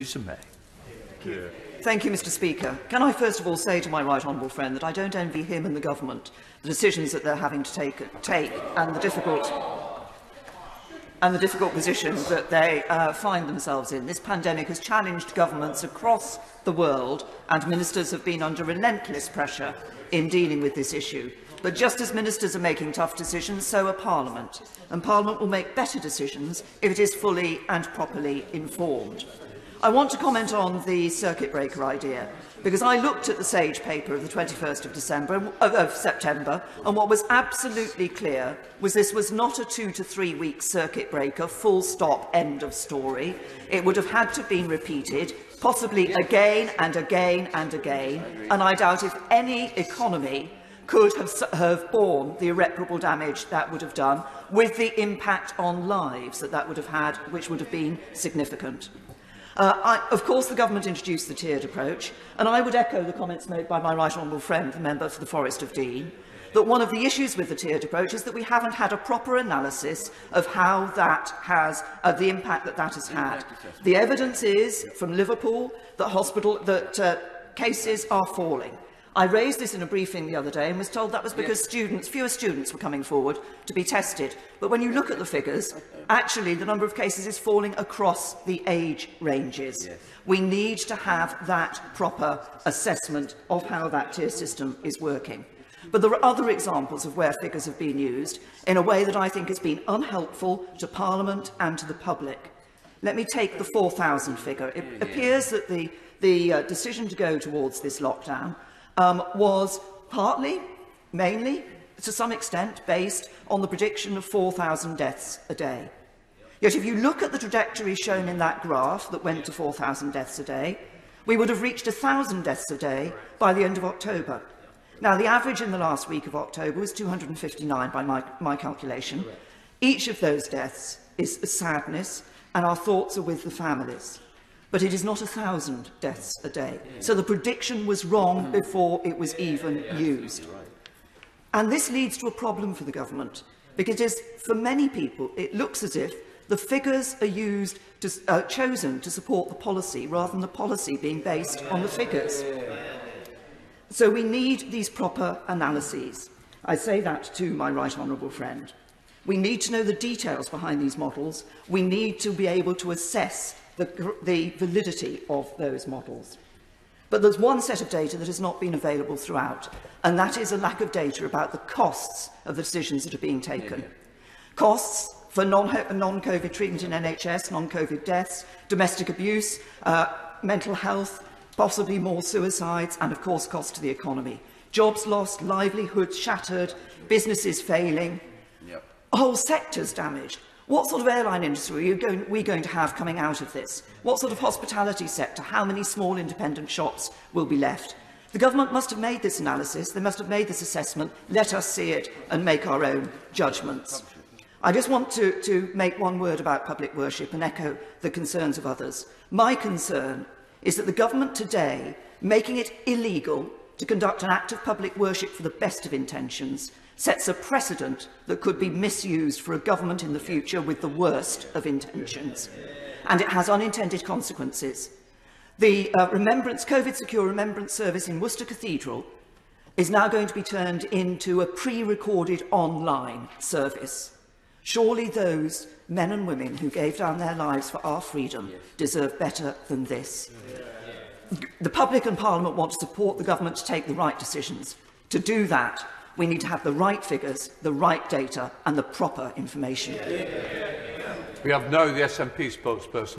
Theresa May. Thank you, Mr. Speaker. Can I first of all say to my right honourable friend that I don't envy him and the government the decisions that they're having to take and the difficult position that they find themselves in. This pandemic has challenged governments across the world, and ministers have been under relentless pressure in dealing with this issue. But just as ministers are making tough decisions, so are Parliament. And Parliament will make better decisions if it is fully and properly informed. I want to comment on the circuit breaker idea, because I looked at the SAGE paper of the 21st of September, and what was absolutely clear was this was not a 2 to 3 week circuit breaker, full stop, end of story. It would have had to have been repeated, possibly again and again and again, and I doubt if any economy could have borne the irreparable damage that would have done, with the impact on lives that would have had, which would have been significant. Of course, the government introduced the tiered approach, and I would echo the comments made by my right honourable friend, the member for the Forest of Dean, that one of the issues with the tiered approach is that we haven't had a proper analysis of how that has, the impact that has had. The evidence is from Liverpool that cases are falling. I raised this in a briefing the other day and was told that was because fewer students were coming forward to be tested. But when you look at the figures, actually the number of cases is falling across the age ranges. Yes. We need to have that proper assessment of how that tier system is working. But there are other examples of where figures have been used in a way that I think has been unhelpful to Parliament and to the public. Let me take the 4,000 figure. It appears that the decision to go towards this lockdown was mainly, to some extent, based on the prediction of 4,000 deaths a day. Yet if you look at the trajectory shown in that graph that went to 4,000 deaths a day, we would have reached 1,000 deaths a day by the end of October. Now, the average in the last week of October was 259 by my calculation. Each of those deaths is a sadness, and our thoughts are with the families. But it is not 1,000 deaths a day. So the prediction was wrong before it was even used. And this leads to a problem for the government, because for many people it looks as if the figures are chosen to support the policy rather than the policy being based on the figures. So we need these proper analyses. I say that to my right honourable friend. We need to know the details behind these models. We need to be able to assess the validity of those models. But there's one set of data that has not been available throughout, and that is a lack of data about the costs of the decisions that are being taken. Costs for non-COVID treatment in NHS, non-COVID deaths, domestic abuse, mental health, possibly more suicides, and of course costs to the economy. Jobs lost, livelihoods shattered, businesses failing, whole sectors damaged. What sort of airline industry are we going to have coming out of this? What sort of hospitality sector? How many small independent shops will be left? The government must have made this analysis, they must have made this assessment. Let us see it and make our own judgments. I just want to make one word about public worship and echo the concerns of others. My concern is that the government today, making it illegal to conduct an act of public worship for the best of intentions, sets a precedent that could be misused for a government in the future with the worst of intentions. And it has unintended consequences. The COVID-secure remembrance service in Worcester Cathedral is now going to be turned into a pre-recorded online service. Surely those men and women who gave down their lives for our freedom deserve better than this. The public and Parliament want to support the government to take the right decisions. To do that, we need to have the right figures, the right data and the proper information. We have now the SNP spokesperson.